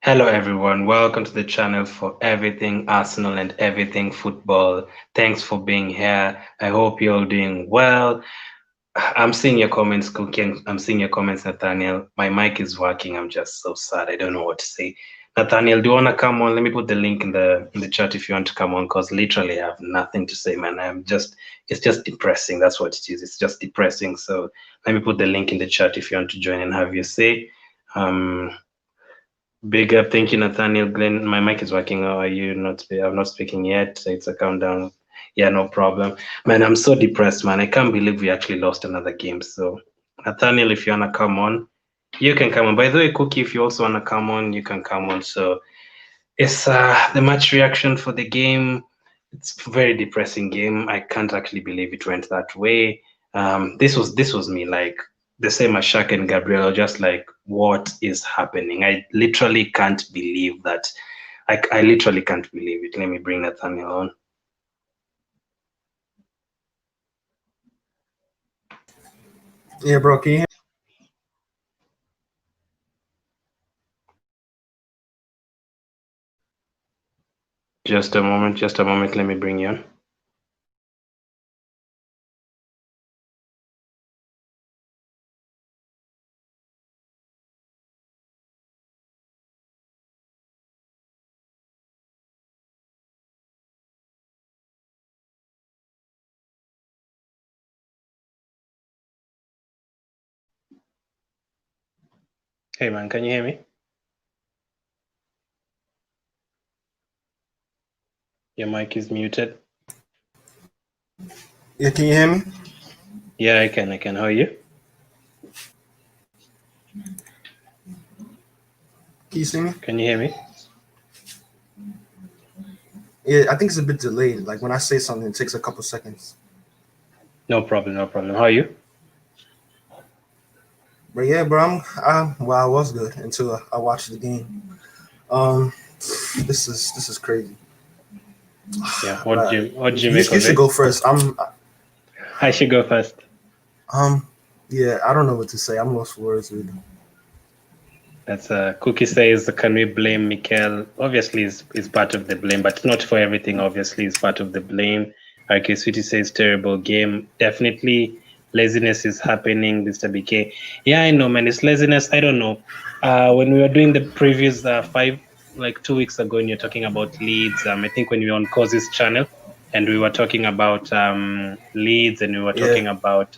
Hello, everyone. Welcome to the channel for everything Arsenal and everything football. Thanks for being here. I hope you're all doing well. I'm seeing your comments, Cookie, and I'm seeing your comments, Nathaniel. My mic is working. I'm just so sad. I don't know what to say. Nathaniel, do you want to come on? Let me put the link in the chat if you want to come on, because literally I have nothing to say, man. It's just depressing. That's what it is. It's just depressing. So let me put the link in the chat if you want to join and have your say. Big up, thank you, Nathaniel. Glenn, my mic is working. Are you not? I'm not speaking yet. It's a countdown. Yeah, no problem. Man, I'm so depressed, man. I can't believe we actually lost another game. So, Nathaniel, if you wanna come on, you can come on. By the way, Cookie, if you also wanna come on, you can come on. So, it's the match reaction for the game. It's a very depressing game. I can't actually believe it went that way. This was me, like the same as Shaq and Gabriel, just like what is happening. I literally can't believe that. I literally can't believe it. Let me bring Nathaniel on. Yeah, bro, can you hear? Just a moment, just a moment. Let me bring you on. Hey man, can you hear me? Your mic is muted. Yeah, can you hear me? Yeah, I can. How are you? Can you see me? Can you hear me? Yeah, I think it's a bit delayed. Like when I say something, it takes a couple seconds. No problem, no problem. How are you? But yeah, bro, well, I was good until I watched the game. Um, this is crazy. Yeah. But What did you you make of should it? go first. I should go first. Yeah, I don't know what to say. I'm lost for words, really. That's Cookie says, can we blame Mikel? Obviously, is part of the blame, but not for everything. Obviously, is part of the blame. Okay, Sweetie says terrible game. Definitely, laziness is happening. Mr. BK, yeah, I know, man. It's laziness. I don't know. When we were doing the previous 2 weeks ago, and you're talking about Leeds. I think when we were on Cause's channel, and we were talking about Leeds, and we were Yeah, talking about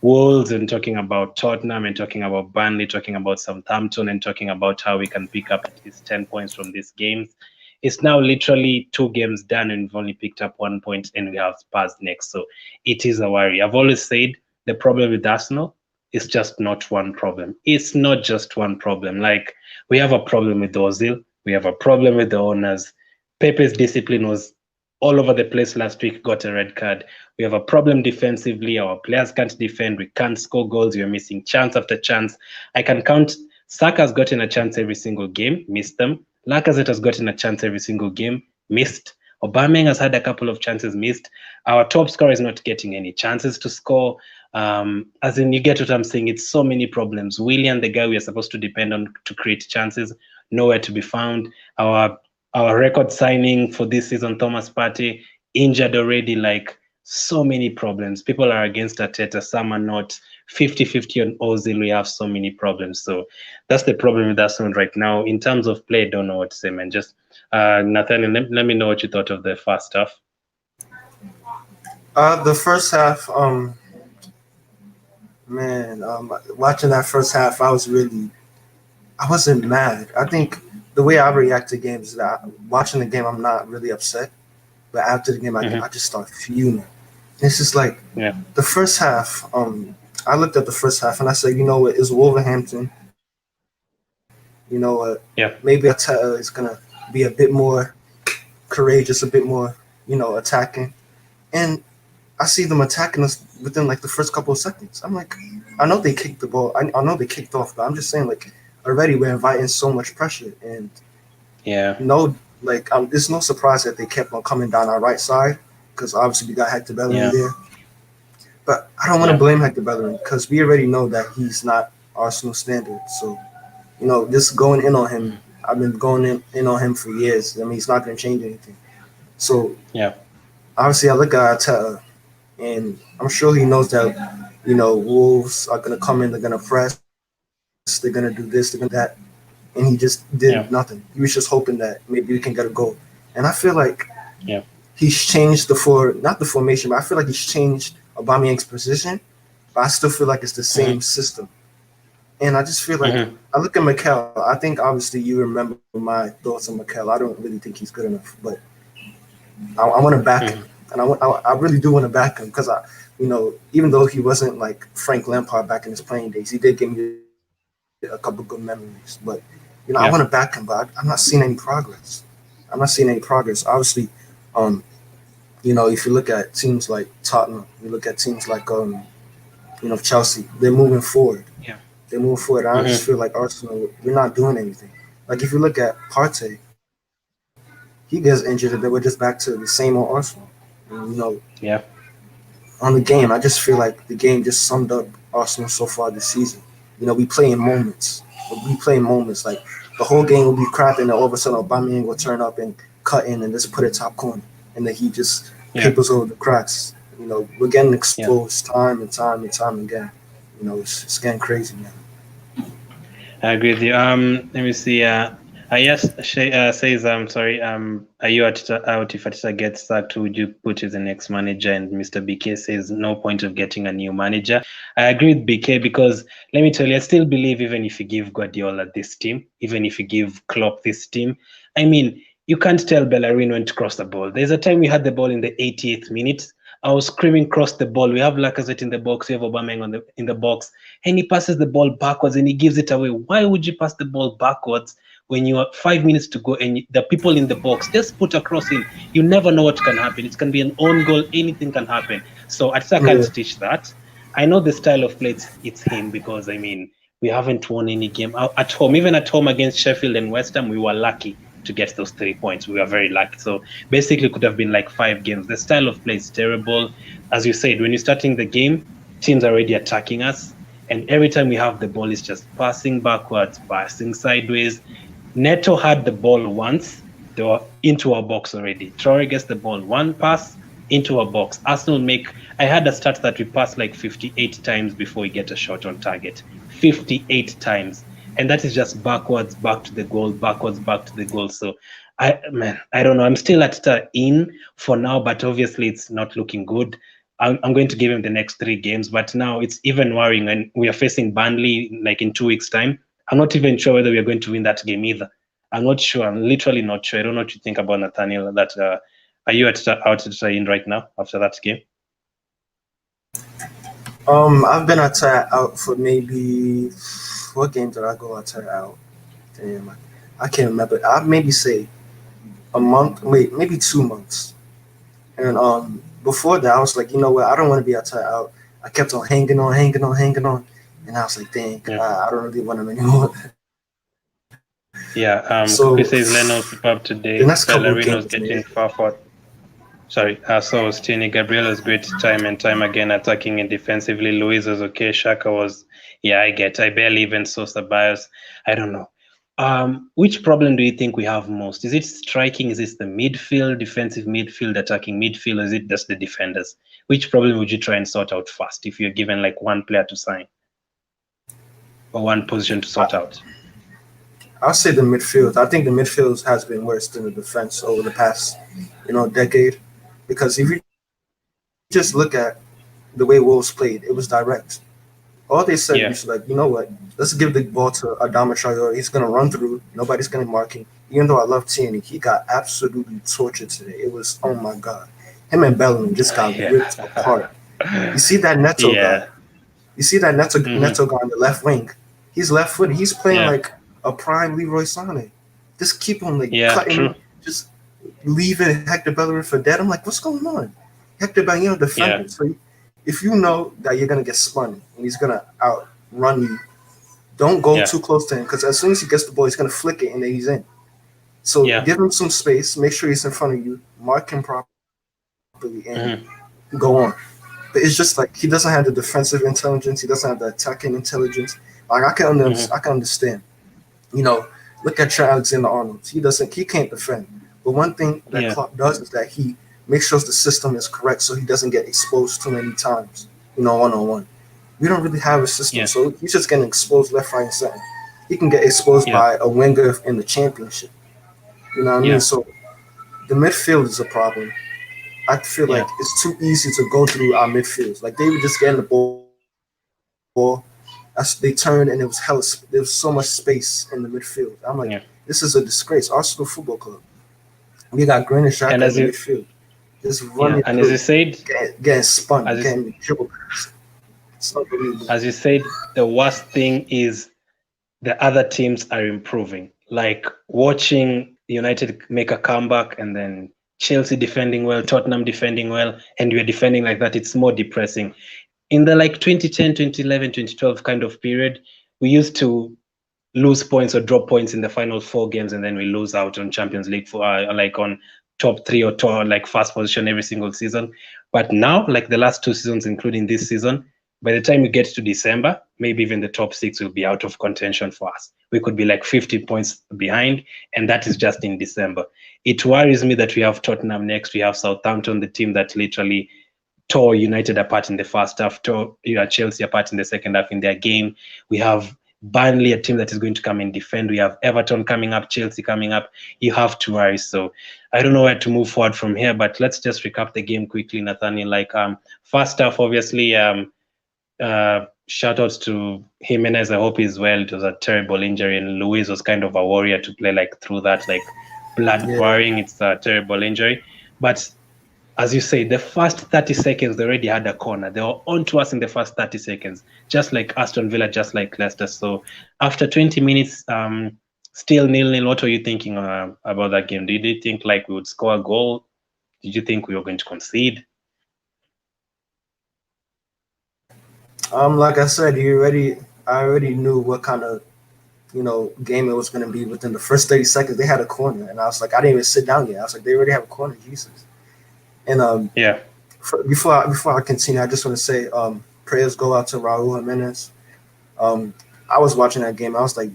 Wolves and talking about Tottenham and talking about Burnley, talking about Southampton and talking about how we can pick up at least 10 points from these games. It's now literally 2 games done and we've only picked up 1 point and we have Spurs next. So it is a worry. I've always said the problem with Arsenal is just not one problem. It's not just one problem. Like we have a problem with Ozil, we have a problem with the owners. Pepe's discipline was all over the place last week, got a red card. We have a problem defensively. Our players can't defend. We can't score goals. We're missing chance after chance. I can count. Saka's gotten a chance every single game, missed them. Lacazette has gotten a chance every single game, missed. Aubameyang has had a couple of chances, missed. Our top scorer is not getting any chances to score. As in, you get what I'm saying. It's so many problems. Willian, the guy we are supposed to depend on to create chances, nowhere to be found. Our record signing for this season, Thomas Partey, injured already. Like so many problems. People are against Arteta, some are not. 50-50 on Ozil, we have so many problems. So that's the problem with Arsenal right now. In terms of play, I don't know what to say, man. Just Nathaniel, let me know what you thought of the first half. the first half, man, watching that first half, I wasn't mad. I think the way I react to games is that watching the game, I'm not really upset. But after the game, I just start fuming. It's just like Yeah. the first half. I looked at the first half and I said, you know what, it's Wolverhampton. You know what, Yeah. maybe Arteta is gonna be a bit more courageous, a bit more, attacking. And I see them attacking us within like the first couple of seconds. I'm like, I know they kicked the ball. I know they kicked off, but I'm just saying, like, already we're inviting so much pressure. And Yeah. it's no surprise that they kept on coming down our right side because obviously we got Hector Bellerin there. But I don't want to blame Hector Bellerin because we already know that he's not Arsenal standard. So Just going in on him. I've been going in on him for years. I mean, he's not going to change anything. So Yeah. obviously, I look at Arteta, and I'm sure he knows that Wolves are going to come in, they're going to press, they're going to do this, they're going to do that, and he just did Yeah. nothing. He was just hoping that maybe we can get a goal. And I feel like Yeah. he's changed not the formation, but I feel like he's changed Aubameyang's position. But I still feel like it's the same Mm-hmm. system. And I just feel like Mm-hmm. I look at Mikel. I think obviously you remember my thoughts on Mikel. I don't really think he's good enough, but I want to back him, Mm-hmm. and I really do want to back him because even though he wasn't like Frank Lampard back in his playing days, he did give me a couple good memories. But I want to back him, but I'm not seeing any progress. I'm not seeing any progress. Obviously, um, if you look at teams like Tottenham, you look at teams like Chelsea, they're moving forward. Yeah. They move forward. I just Mm-hmm. feel like Arsenal, we're not doing anything. Like if you look at Partey, he gets injured and then we're just back to the same old Arsenal. And, Yeah. on the game, I just feel like the game just summed up Arsenal so far this season. We play in moments. We play in moments. Like the whole game will be crap, and then all of a sudden Aubameyang will turn up and cut in and just put it top corner, and then he just Yeah. papers over the cracks. We're getting Yeah. exposed time and time and time again. It's getting crazy, man. I agree with you. Let me see. Yes, Shay says, sorry. Are you out if Arteta gets sacked? Who would you put as the next manager? And Mr. BK says, no point of getting a new manager. I agree with BK because let me tell you, I still believe even if you give Guardiola this team, even if you give Klopp this team, I mean, you can't tell Bellerin when to cross the ball. There's a time we had the ball in the 88th minute. I was screaming, cross the ball. We have Lacazette in the box. We have Aubameyang in the box, and he passes the ball backwards and he gives it away. Why would you pass the ball backwards when you are 5 minutes to go and the people in the box just put a cross in? You never know what can happen. It can be an own goal. Anything can happen. So Arteta can't Yeah. teach that. I know the style of play, it's him because, I mean, we haven't won any game at home. Even at home against Sheffield and West Ham, we were lucky to get those 3 points. We were very lucky. So basically, it could have been like 5 games. The style of play is terrible. As you said, when you're starting the game, teams are already attacking us. And every time we have the ball, it's just passing backwards, passing sideways. Neto had the ball once. They were into our box already. Traore gets the ball, one pass into a box. Arsenal I had a stat that we passed like 58 times before we get a shot on target. 58 times. And that is just backwards, back to the goal, backwards, back to the goal. So, I don't know. I'm still at in for now, but obviously it's not looking good. I'm going to give him the next 3 games, but now it's even worrying. And we are facing Burnley like in 2 weeks' time. I'm not even sure whether we are going to win that game either. I'm not sure. I'm literally not sure. I don't know what you think about Nathaniel. Are you out in right now after that game? I've been at out for maybe what game did I go at out? Damn, I can't remember. I'd maybe say a month. Wait, maybe 2 months. And before that, I was like, you know what? I don't want to be at out. I kept on hanging on, hanging on, hanging on, and I was like, dang, Yeah. I don't really want him anymore. Yeah. So Cookie says Leno up the today. next couple of Bellerino's games, getting man. far forward. Sorry, so was Tini. Gabriela's great time and time again attacking and defensively. Luis was okay. Shaka was, yeah, I barely even saw Ceballos. I don't know. Which problem do you think we have most? Is it striking? Is it the midfield, defensive midfield, attacking midfield? Or is it just the defenders? Which problem would you try and sort out first if you're given like one player to sign or one position to sort out? I'll say the midfield. I think the midfield has been worse than the defense over the past, decade. Because if you just look at the way Wolves played, it was direct. All they said was like, you know Yeah, what? Let's give the ball to Adama Traore. He's gonna run through. Nobody's gonna mark him. Even though I love Tierney, he got absolutely tortured today. It was, oh my god. Him and Bellingham just got ripped apart. You see that Neto guy? yeah, You see that hmm, Neto guy on the left wing? He's left footed. He's playing yeah, like a prime Leroy Sané. Just keep on like yeah, cutting, true, just leaving Hector Bellerin for dead. I'm like, what's going on? Hector Bellerin yeah, defending. So if you know that you're gonna get spun and he's gonna outrun you, don't go yeah, too close to him because as soon as he gets the ball, he's gonna flick it and then he's in. So yeah, give him some space. Make sure he's in front of you. Mark him properly and hmm, go on. But it's just like he doesn't have the defensive intelligence. He doesn't have the attacking intelligence. Like I can hmm, understand. You know, look at Trent Alexander-Arnold. He can't defend. But one thing that Yeah. Klopp does is that he makes sure the system is correct so he doesn't get exposed too many times, one-on-one. We don't really have a system, Yeah. so he's just getting exposed left, right, and center. He can get exposed Yeah. by a winger in the championship. You know what I mean? Yeah. So the midfield is a problem. I feel like Yeah. it's too easy to go through our midfields. Like they were just getting the ball, as they turned, and it was there was so much space in the midfield. I'm like, this is a disgrace. Arsenal Football Club. We got Granit Xhaka in the And as you midfield, just running yeah, and through, as you said, getting spun, as you, getting dribble past. It's unbelievable. as you said, the worst thing is the other teams are improving. Like watching United make a comeback and then Chelsea defending well, Tottenham defending well, and we're defending like that, it's more depressing. In the like 2010, 2011, 2012 kind of period, we used to lose points or drop points in the final 4 games, and then we lose out on Champions League for like on top 3 or top, like first position every single season. But now, like the last 2 seasons, including this season, by the time we get to December, maybe even the top 6 will be out of contention for us. We could be like 50 points behind, and that is just in December. It worries me that we have Tottenham next. We have Southampton, the team that literally tore United apart in the first half, tore Chelsea apart in the second half in their game. We have Burnley, a team that is going to come and defend. We have Everton coming up, Chelsea coming up. You have to worry. So I don't know where to move forward from here, but let's just recap the game quickly, Nathaniel. Like first half, obviously, shout outs to Jimenez. I hope he's well. It was a terrible injury, and Luis was kind of a warrior to play like through that, like blood Yeah, pouring. It's a terrible injury. But as you say, the first 30 seconds, they already had a corner. They were on to us in the first 30 seconds, just like Aston Villa, just like Leicester. So after 20 minutes, still 0-0. What were you thinking about that game? Did you think like we would score a goal? Did you think we were going to concede? like I said, I already knew what kind of game it was going to be within the first 30 seconds. They had a corner, and I was like, I didn't even sit down yet. I was like, they already have a corner, Jesus. And Yeah. before I continue, I just want to say prayers go out to Raul Jimenez. I was watching that game. I was like,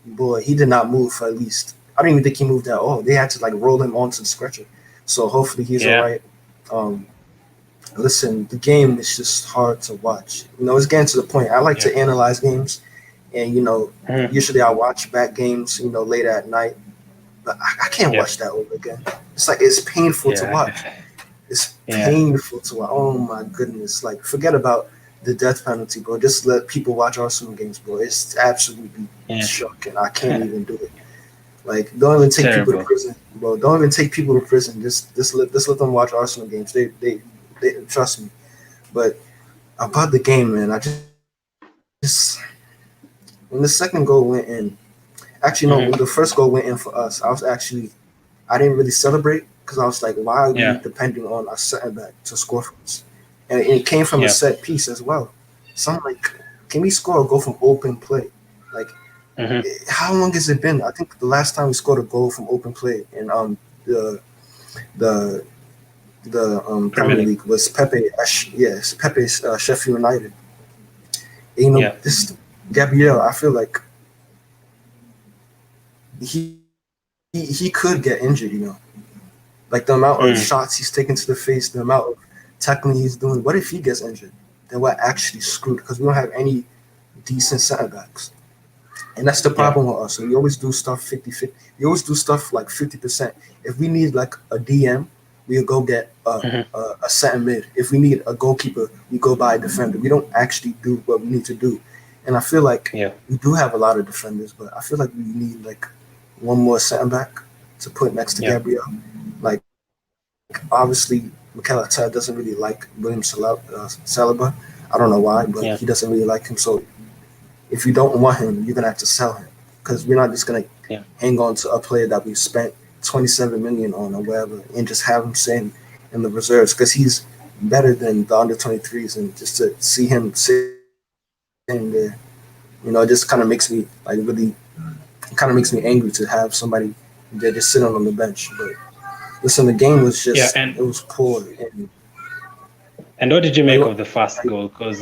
boy, he did not move for at least. I didn't even think he moved at all. They had to like roll him onto the stretcher. So hopefully he's all Yeah. right. Um, Listen, the game is just hard to watch. It's getting to the point. I like Yeah. to analyze games, and Mhm. usually I watch back games, late at night. But I can't Yeah. watch that over again. It's like it's painful to Yeah. watch. It's Yeah. painful to watch. Oh my goodness! Like forget about the death penalty, bro. Just let people watch Arsenal games, bro. It's absolutely Yeah. shocking. I can't even do it. Like don't even take people to Terrible. prison, bro. Don't even take people to prison. Just let them watch Arsenal games. They trust me. But about the game, man, I just when the second goal went in, actually no, when Hmm. the first goal went in for us, I didn't really celebrate because I was like, why are we Yeah. depending on a center back to score for us? And it came from a Yeah. set piece as well. So I'm like, can we score a goal from open play? Like, Hmm. how long has it been? I think the last time we scored a goal from open play in the the Premier Premier League. League was Pepe's Sheffield United. Yeah. This Gabriel, I feel like he could get injured. Like the amount of Mm. shots he's taking to the face, the amount of tackling he's doing. What if he gets injured? Then we're actually screwed because we don't have any decent center backs. And that's the Yeah. problem with us. So we always do stuff 50-50. We always do stuff like 50%. If we need like a DM, we'll go get Hmm. a center mid. If we need a goalkeeper, we go buy a defender. We don't actually do what we need to do. And I feel like Yeah. we do have a lot of defenders, but I feel like we need like one more center back to put next to Yeah. Gabriel. Like obviously, Mikel Arteta doesn't really like William Saliba. I don't know why, but Yeah. he doesn't really like him. So if you don't want him, you're gonna have to sell him because we're not just gonna Yeah. hang on to a player that we spent 27 million on or whatever and just have him sitting in the reserves because he's better than the under 23s. And just to see him sitting there, it just kind of makes me like really, it kind of makes me angry to have somebody there just sitting on the bench. But listen, the game was Yeah. just it was poor. And And what did you like, make of the first goal? Because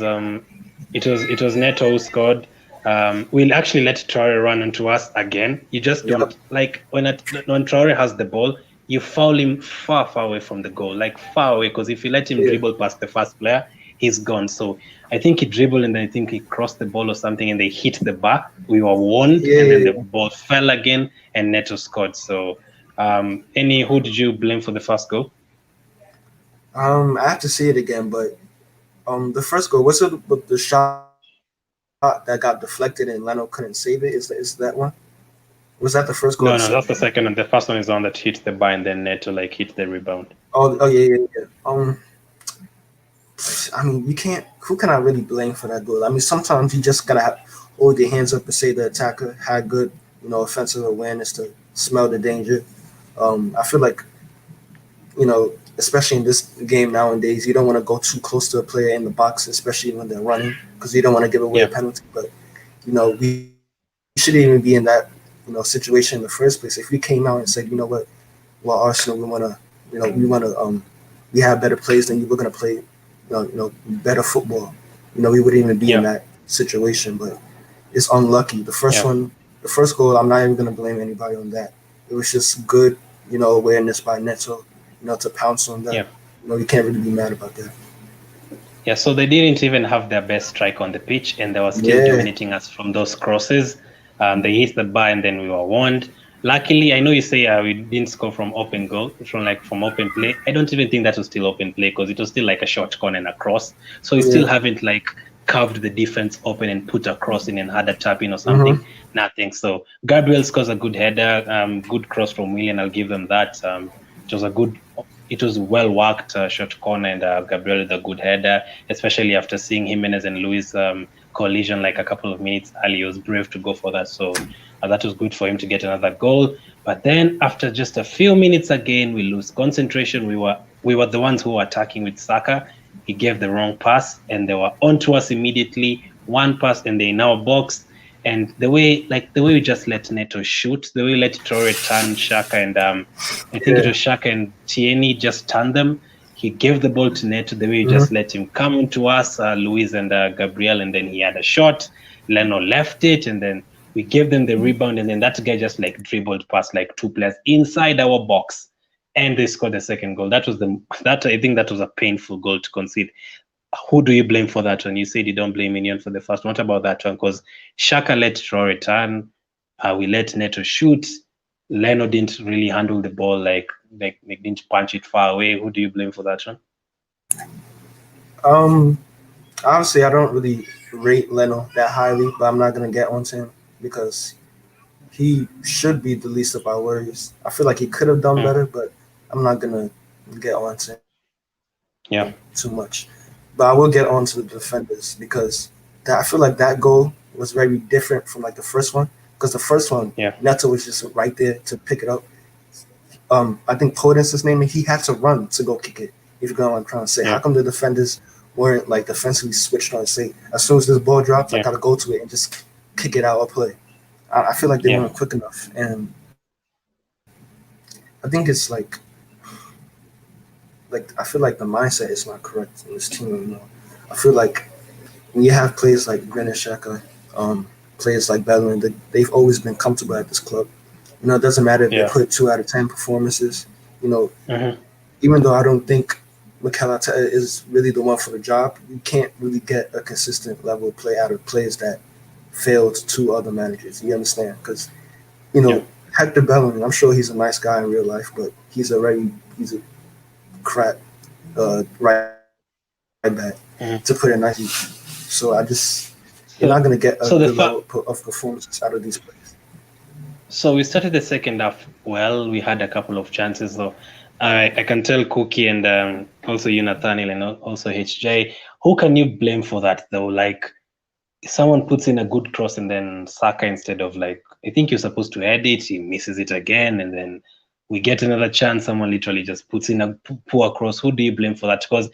it was Neto who scored. we'll actually let Traore run into us again. You just Yep. don't like when Traore has the ball, you foul him far, far away from the goal, like far away. Because if you let him Yeah. dribble past the first player, he's gone. So I think he dribbled and then I think he crossed the ball or something, and they hit the bar. We were warned, Yeah. and then Yeah. the ball fell again, and Neto scored. So, who did you blame for the first goal? I have to see it again, but the first goal was it with the shot that got deflected and Leno couldn't save it? Is that one? Was that the first goal or the second? No, no, that's the second, and the first one is the one that hit the bar, and then Neto like hit the rebound. Oh, yeah, yeah, yeah. I mean, you can't. Who can I really blame for that goal? I mean, sometimes you just gotta hold your hands up and say the attacker had good, offensive awareness to smell the danger. I feel like, especially in this game nowadays, you don't want to go too close to a player in the box, especially when they're running, because you don't want to give away a Yeah, penalty. But we shouldn't even be in that, situation in the first place. If we came out and said, well, Arsenal, we have better plays than you. We're gonna play, better football. We wouldn't even be in yeah, that situation. But it's unlucky. yeah, The first goal, I'm not even gonna blame anybody on that. It was just good, awareness by Neto, to pounce on that. yeah. You can't really be mad about that. Yeah, so they didn't even have their best striker on the pitch, and they were still Yeah. dominating us from those crosses. They hit the bar, and then we were warned. Luckily, I know you say we didn't score from open goal, from open play. I don't even think that was still open play because it was still like a short corner and a cross. So we Yeah. still haven't like carved the defense open and put a cross in and had a tap in or Mm-hmm. something. Nothing. So Gabriel scores a good header, good cross from Willian. I'll give them that. It was a good it was well worked short corner, and Gabriel with a good header, especially after seeing Jimenez and Luis collision like a couple of minutes early. He was brave to go for that, so that was good for him to get another goal. But then after just a few minutes again, we lose concentration. We were the ones who were attacking with Saka. He gave the wrong pass, and they were onto us immediately. One pass, and they in our box. And the way we just let Neto shoot, the way we let Traore turn Shaka, and I think it Yeah. was Shaka and Tierney just turned them. He gave the ball to Neto, the way we Mm-hmm. just let him come into us, Luis and Gabriel, and then he had a shot. Leno left it, and then we gave them the rebound, and then that guy just like dribbled past like two players inside our box, and they scored the second goal. That I think that was a painful goal to concede. Who do you blame for that one? You said you don't blame Minion for the first one. What about that one? Because Shaka let Traore turn. We let Neto shoot. Leno didn't really handle the ball like didn't punch it far away. Who do you blame for that one? Um. Obviously, I don't really rate Leno that highly, but I'm not gonna get onto him because he should be the least of our worries. I feel like he could have done Mm, better, but I'm not gonna get onto him too yeah, much. But I will get onto the defenders because I feel like that goal was very different from like the first one. Because the first one, yeah, Neto was just right there to pick it up. I think Podence is name, and he had to run to go kick it. If you know what I'm trying to say, how yeah, come the defenders weren't like defensively switched on? Say, as soon as this ball drops, I yeah, gotta go to it and just kick it out or play. I feel like they yeah, weren't quick enough, and I think it's like I feel like the mindset is not correct in this team anymore. I feel like when you have players like Granit Xhaka, players like Bellerin, they've always been comfortable at this club. It doesn't matter if they yeah, put 2 out of 10 performances. You know, hmm even though I don't think Mikel Arteta is really the one for the job, you can't really get a consistent level of play out of players that failed 2 other managers. You understand? Because you yeah, know Hector Bellerin, I'm sure he's a nice guy in real life, but he's a crap right back to put it nicely. So you're not gonna get a good level So so the of fa- performances out of these players. so we started the second half well. We had a couple of chances though. I can tell Cookie and also you Nathaniel and also HJ. Who can you blame for that though? Like someone puts in a good cross and then Saka instead of like I think you're supposed to head it, he misses it again, and then we get another chance. Someone literally just puts in a poor cross. Who do you blame for that? Because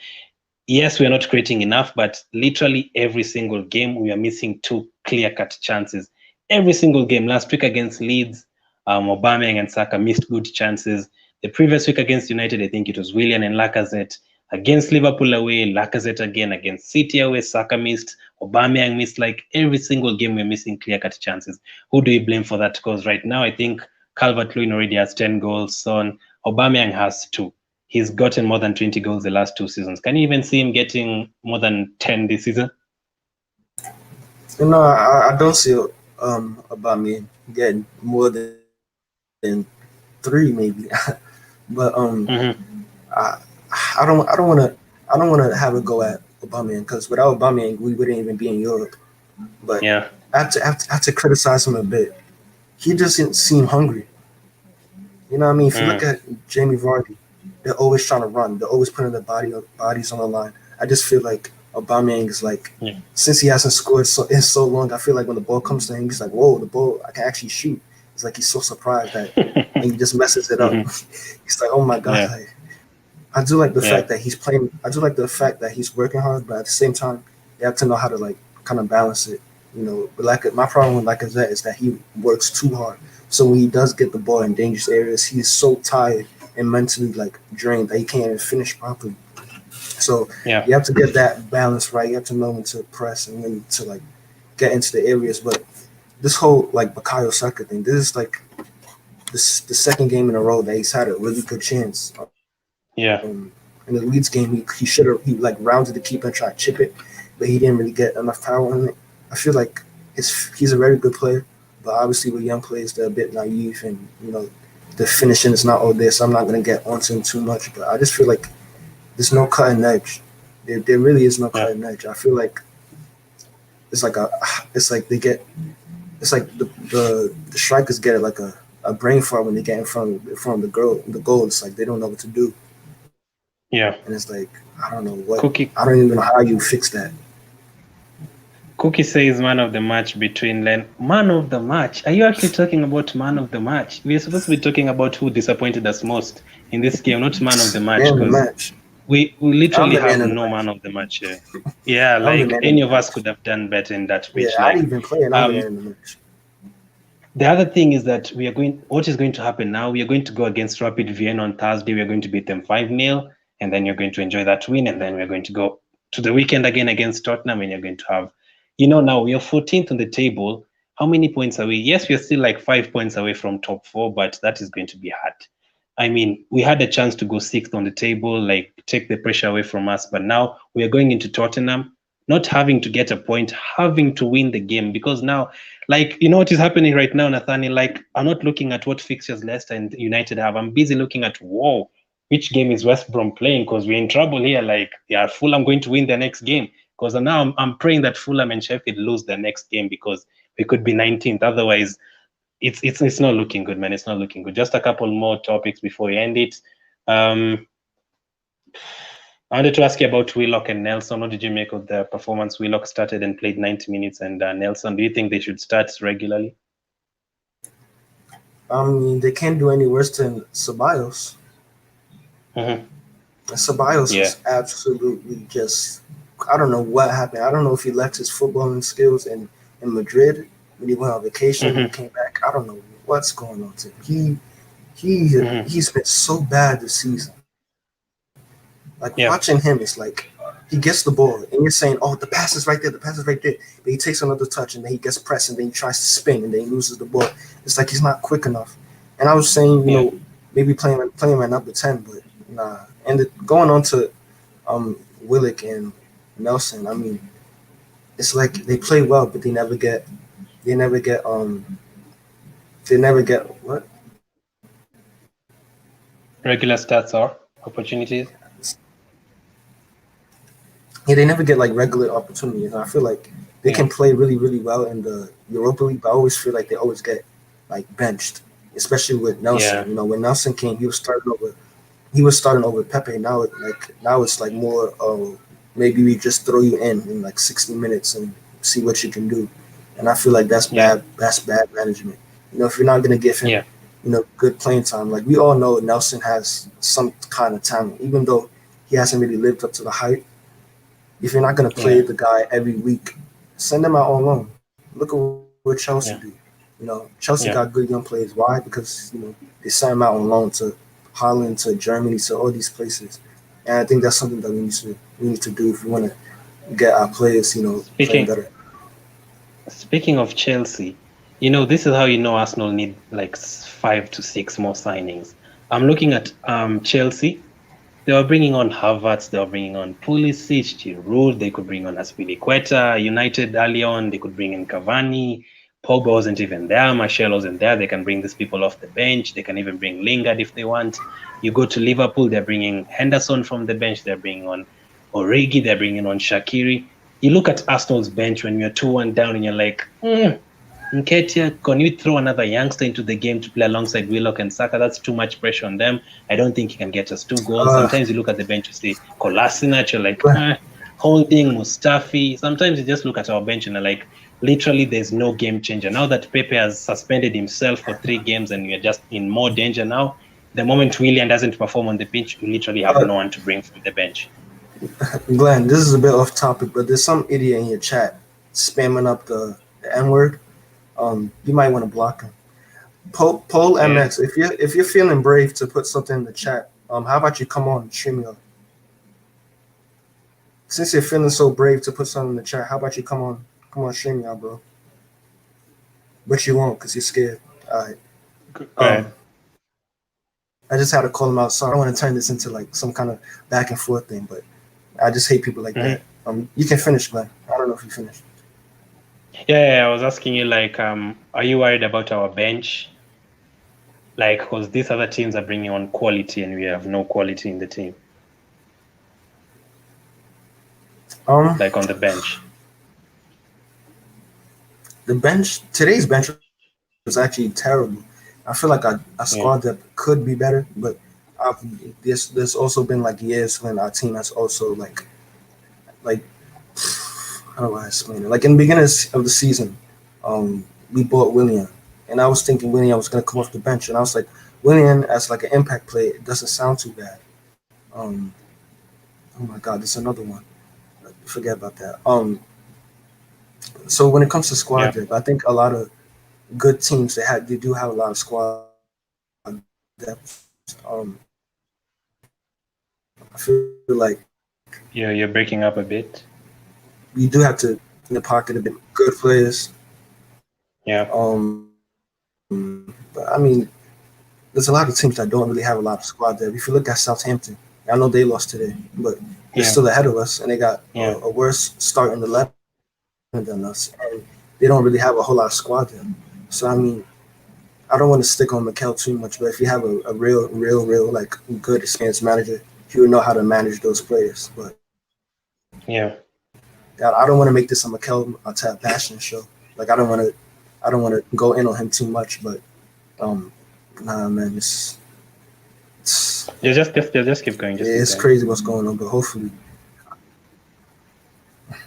yes, we are not creating enough, but literally every single game we are missing two clear-cut chances. Every single game. Last week against Leeds, Aubameyang and Saka missed good chances. The previous week against United, I think it was Willian and Lacazette. Against Liverpool away, Lacazette again. Against City away, Saka missed. Aubameyang missed. Like every single game, we're missing clear-cut chances. Who do we blame for that? Because right now, I think Calvert-Lewin already has 10 goals. Son, Aubameyang has 2. He's gotten more than 20 goals the last 2 seasons. Can you even see him getting more than 10 this season? I don't see Aubameyang getting more than 3 maybe. But I don't want to have a go at Aubameyang, because without Aubameyang we wouldn't even be in Europe. But yeah, I have to criticize him a bit. He doesn't seem hungry. You know what I mean? If you look at Jamie Vardy, they're always trying to run. They're always putting their bodies on the line. I just feel like Aubameyang is like, since he hasn't scored in so long, I feel like when the ball comes to him, he's like, whoa, the ball, I can actually shoot. It's like he's so surprised that and he just messes it up. He's like, oh my God. Like, I do like the fact that he's playing. I do like the fact that he's working hard, but at the same time, you have to know how to like kind of balance it. You know, but like my problem with Lacazette is that he works too hard. So when he does get the ball in dangerous areas, he is so tired and mentally like drained that he can't even finish properly. So you have to get that balance right. You have to know when to press and when to like get into the areas. But this whole like Bukayo Saka thing, this is like the second game in a row that he's had a really good chance. In the Leeds game, he should have like rounded the keeper and tried to chip it, but he didn't really get enough power on it. I feel like he's a very good player, but obviously with young players they're a bit naive, and you know the finishing is not all there. So I'm not gonna get onto him too much, but I just feel like there's no cutting edge. There really is no cutting edge. I feel like it's like the strikers get like a brain fart when they get in front of the goal. It's like they don't know what to do. Yeah. And it's like, I don't know what. I don't even know how you fix that. Cookie says man of the match between Len. Man of the match? Are you actually talking about man of the match? We're supposed to be talking about who disappointed us most in this game, not man of the match. Because we literally have no man of the match here. Yeah, like any of us could have done better in that pitch. Yeah, I didn't even play, and I'm the man of the match. The other thing is that what is going to happen now? We are going to go against Rapid Vienna on Thursday. We are going to beat them 5-0, and then you're going to enjoy that win, and then we're going to go to the weekend again against Tottenham, and you're going to have, now we are 14th on the table. How many points are we? Yes, we're still like 5 points away from top 4, but that is going to be hard. I mean, we had a chance to go 6th on the table, like take the pressure away from us, but now we are going into Tottenham, not having to get a point, having to win the game, because now, like, what is happening right now, Nathaniel? Like, I'm not looking at what fixtures Leicester and United have. I'm busy looking at, which game is West Brom playing? Because we're in trouble here. Like, Fulham going to win their next game. Because now I'm praying that Fulham and Sheffield lose their next game, because we could be 19th. Otherwise, it's not looking good, man. It's not looking good. Just a couple more topics before we end it. I wanted to ask you about Willock and Nelson. What did you make of the performance? Willock started and played 90 minutes, and Nelson, do you think they should start regularly? They can't do any worse than Ceballos. Ceballos was absolutely just, I don't know what happened. I don't know if he left his footballing skills in Madrid when he went on vacation and came back. I don't know what's going on to him. He's been so bad this season. Like, watching him, it's like he gets the ball and you're saying, oh, the pass is right there, but he takes another touch and then he gets pressed and then he tries to spin and then he loses the ball. It's like he's not quick enough. And I was saying, maybe playing at number 10, but nah. And going on to Willock and Nelson, I mean, it's like they play well, but they never get what? Regular stats or opportunities? Yeah, they never get like regular opportunities. I feel like they can play really, really well in the Europa League, but I always feel like they always get like benched, especially with Nelson. When Nelson came, he was starting over Pepe. Now it's like more maybe we just throw you in like 60 minutes and see what you can do. And I feel like that's bad management. If you're not gonna give him good playing time, like we all know Nelson has some kind of talent, even though he hasn't really lived up to the hype. If you're not going to play the guy every week, send him out on loan. Look at what Chelsea do. Chelsea got good young players. Why? Because they send him out on loan to Holland, to Germany, to all these places. and I think that's something that we need to do if we want to get our players, playing Speaking better. speaking of Chelsea, this is how Arsenal need like 5 to 6 more signings. I'm looking at Chelsea. They were bringing on Havertz, they were bringing on Pulisic, Giroud, they could bring on Aspilicueta. United early on, they could bring in Cavani. Pogba wasn't even there, Martial wasn't there. They can bring these people off the bench. They can even bring Lingard if they want. You go to Liverpool, they're bringing Henderson from the bench. They're bringing on Origi, they're bringing on Shaqiri. You look at Arsenal's bench when you're 2-1 down and you're like, Nketiah, can you throw another youngster into the game to play alongside Willock and Saka? That's too much pressure on them. I don't think he can get us 2 goals. Uh, Sometimes you look at the bench, you see Kolasinac, you're like, but Holding, Mustafi. Sometimes you just look at our bench and you're like, literally, there's no game changer. Now that Pepe has suspended himself for 3 games and we're just in more danger now, the moment Willian doesn't perform on the pitch, you literally have uh, no one to bring from the bench. Glenn, this is a bit off topic, but there's some idiot in your chat spamming up the N word. You might want to block him. Poll Yeah. MX, if you're feeling brave to put something in the chat, how about you come on StreamYard? Since you're feeling so brave to put something in the chat, how about you come on StreamYard, bro? But you won't because you're scared. All right. Go Um, ahead. I just had to call him out. So I don't want to turn this into like some kind of back and forth thing, but I just hate people like that. Mhm. You can finish, Glenn. I don't know if you finished. Yeah, I was asking you, like, are you worried about our bench? Like, because these other teams are bringing on quality and we have no quality in the team, Um, like on the bench. the bench today's bench was actually terrible. I feel like our Yeah. squad depth could be better, but I've, there's also been like years when our team has also like how do I explain it? Like in the beginning of the season, we bought William, and I was thinking William was gonna come off the bench, and I was like, William as like an impact player, it doesn't sound too bad. Um, oh my God, there's another one. Forget about that. So when it comes to squad Yeah. depth, I think a lot of good teams they do have a lot of squad depth. I feel like You're breaking up a bit. you do have to in the pocket a bit good players. Yeah. But I mean, there's a lot of teams that don't really have a lot of squad depth. If you look at Southampton, I know they lost today, but they're still ahead of us, and they got a worse Yeah. start in the 11 than us, and they don't really have a whole lot of squad depth. So I mean, I don't want to stick on Mikel too much, but if you have a real like good experienced manager, he would know how to manage those players. But Yeah. I don't want to make this a Mikel Arteta bashing show. Like I don't want to go in on him too much. But um, nah, man, it's Just keep going. Just keep it's going. crazy what's going on. But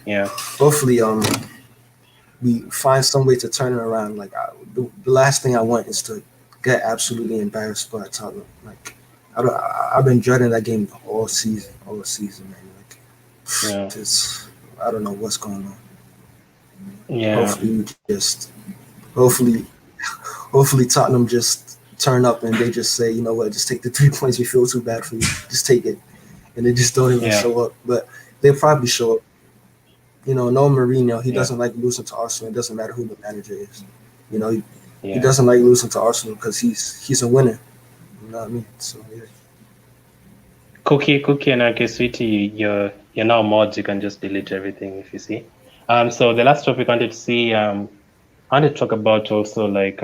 Yeah. hopefully, we find some way to turn it around. Like the last thing I want is to get absolutely embarrassed by Tottenham. Like I've been dreading that game all season, man. Like Yeah. it's I don't know what's going on. Yeah. Hopefully, hopefully, hopefully Tottenham just turn up and they just say, you know what, just take the 3 points. We feel too bad for you. Just take it, and they just don't even Yeah. show up. But they'll probably show up. No Mourinho, he Yeah. doesn't like losing to Arsenal. It doesn't matter who the manager is. He Yeah. doesn't like losing to Arsenal because he's a winner. You know what I mean? So yeah. Cookie, and okay, sweetie, you're now mods. You can just delete everything if you see. So the last topic I wanted to see, I wanted to talk about also like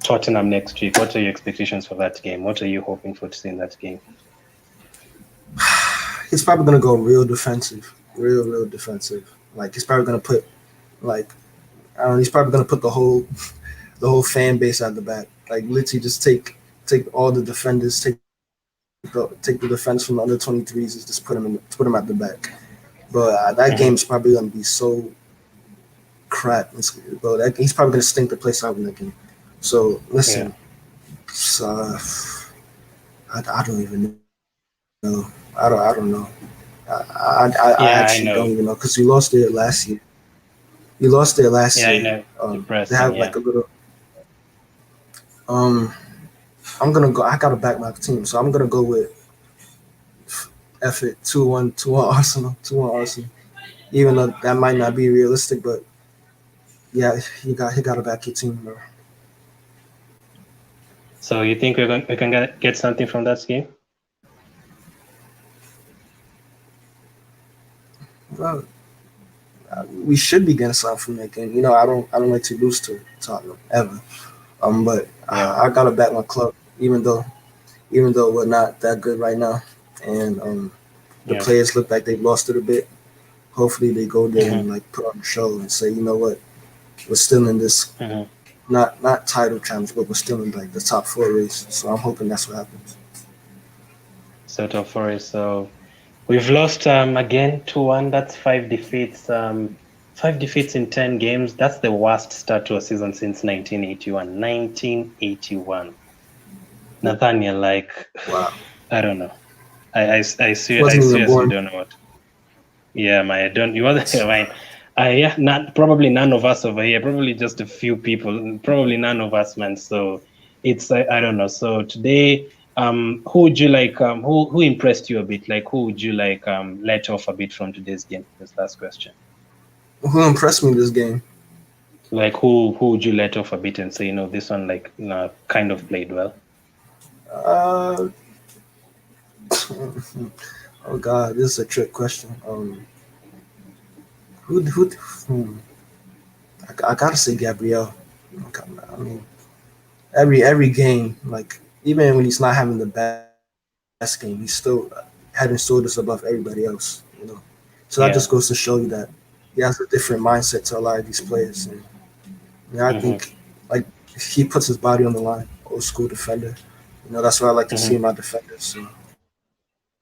Tottenham next week. What are your expectations for that game? What are you hoping for to see in that game? He's probably gonna go real defensive, real defensive. Like he's probably gonna put like I don't know, he's probably gonna put the whole fan base at the back. Like literally just take all the defenders, take the defense from the under 23s, and just put them at the back. But that Hmm. game's probably gonna be so crap. Bro, he's probably gonna stink the place out in that game. So Yeah. listen, I don't even know. I don't know. I actually don't Yeah, even I know because know. we lost there last year. We lost there last Yeah, I year. know. They have Depressing. like Yeah. a little. Um, I'm gonna go. I gotta back my team, so I'm gonna go with F it, 2-1, 2-1 Arsenal, 2-1 Arsenal. Even though that might not be realistic, but yeah, you got to back your team, bro. So you think we can get something from that game? Well, we should be getting something from that game. You know, I don't like to lose to Tottenham ever. But Yeah. I gotta back my club, even though we're not that good right now, and the Yeah. players look like they've lost it a bit. Hopefully, they go there Mm-hmm. and like put on a show and say, you know what, we're still in this Mm-hmm. not title challenge, but we're still in like the top 4 race. So I'm hoping that's what happens. So top four is so we've lost again 2-1. That's 5 defeats. 5 defeats in 10 games. That's the worst start to a season since 1981. 1981. Nathaniel, like, Wow, I don't know. I wasn't even seriously born. don't know what. Yeah, I don't. You wasn't right. Yeah, not probably none of us over here. Probably just a few people. Probably none of us, man. So it's I don't know. So today, who would you like? Who impressed you a bit? Like, who would you like let off a bit from today's game? This last question. Who impressed me this game? Like, who would you let off a bit and say, this one like kind of played well. Uh, oh God, this is a trick question. Who? I gotta say Gabriel. I mean, every game, like even when he's not having the best game, he's still head and shoulders above everybody else. So that just goes to Yeah. show you that he has a different mindset to a lot of these players. And I Mm-hmm. think like he puts his body on the line, old school defender. That's what I like to see Mm-hmm. in my defenders. So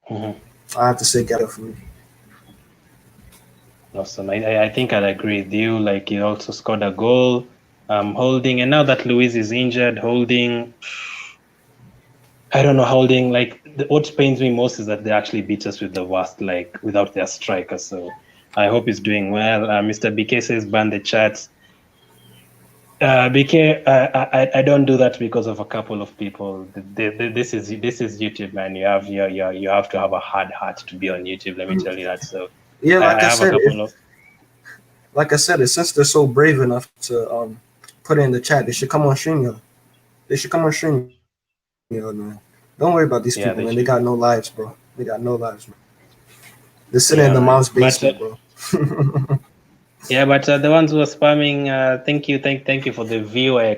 Mm-hmm. I have to say Gabriel for me. Awesome. I think I'd agree with you. Like he also scored a goal. Holding, and now that Luis is injured, Holding, I don't know, Holding. Like what pains me most is that they actually beat us with the worst, like without their striker. So I hope he's doing well. Mr. BK says ban the chats. BK, I don't do that because of a couple of people. This is YouTube, man. You have to have a hard heart to be on YouTube. Let me tell you that. So Yeah, I have a couple of. since they're so brave enough to put it in the chat, they should come on StreamYard. They should come on StreamYard, man. Don't worry about these people, man. They got no Yeah, they lives, should. bro. They got no lives, man. They're sitting in the mom's Yeah, man. basement, bro. Yeah, but the ones who are spamming, thank you for the view. I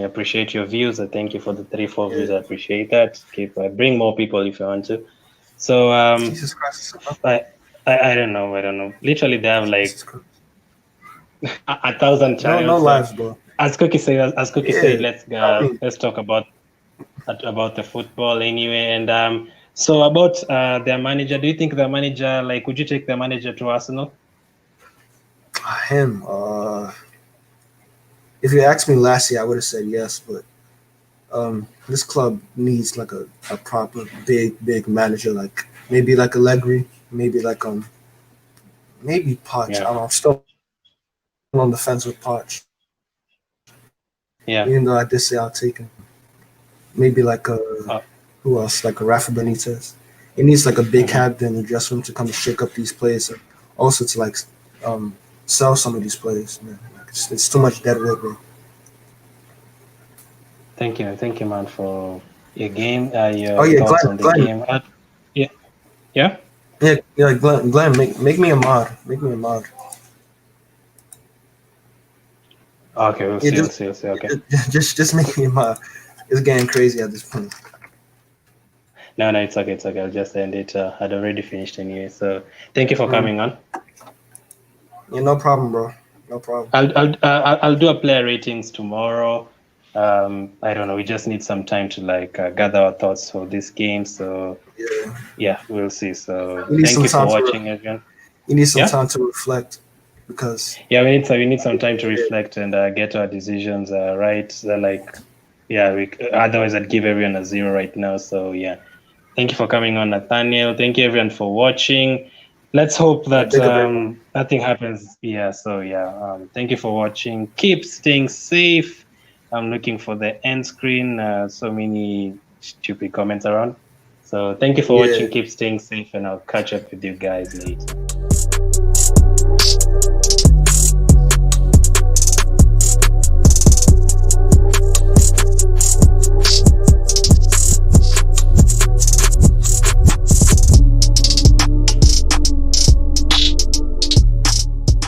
appreciate your views. I thank you for the 3-4 views. Yeah. I appreciate that. Keep bring more people if you want to. So Jesus Christ. I, I don't know. I don't know. Literally, they have Jesus like Christ. 1,000 No channels. So lives, bro. as Cookie said, Yeah. let's I go. mean, Let's talk about the football anyway. And so about their manager. Do you think their manager, like, would you take their manager to Arsenal? him. If you asked me last year, I would have said yes, but this club needs like a proper big manager, like maybe like Allegri, maybe like maybe Poch. I Yeah, don't know. I'm still on the fence with Poch, even though I did say I'll take him. yeah. Maybe like who Uh, else? Like a Rafa Benitez. He needs like a big captain in mhm. the dressing room to come and shake up these players, and also to like um, sell some of these players. Man, like, it's too much dead wood, bro. Thank you, man, for Oh your yeah, thoughts on the Glenn, game. Yeah, yeah. yeah, Glenn, make me a mod, make me a mod. Okay, we'll Yeah, see, we'll see, we'll see. Okay. just make me a mod. It's getting crazy at this point. No, no, it's okay, it's okay. I'll just end it. I'd already finished anyway. So thank you for Mm. coming on. Yeah, no problem, bro. No problem. I'll do a player ratings tomorrow. I don't know. We just need some time to like gather our thoughts for this game. So Yeah, yeah, we'll see. So you need thank some you for time watching, everyone. Yeah, to reflect because yeah. We need some time to reflect and get our decisions right. So, like, yeah. Otherwise, I'd give everyone a 0 right now. So yeah. Thank you for coming on, Nathaniel. Thank you, everyone, for watching. Let's hope yeah, that big up everyone. nothing happens. Yeah, so yeah. Thank you for watching. Keep staying safe. I'm looking for the end screen. So many stupid comments around. So thank you for Yeah. watching. Keep staying safe, and I'll catch up with you guys later.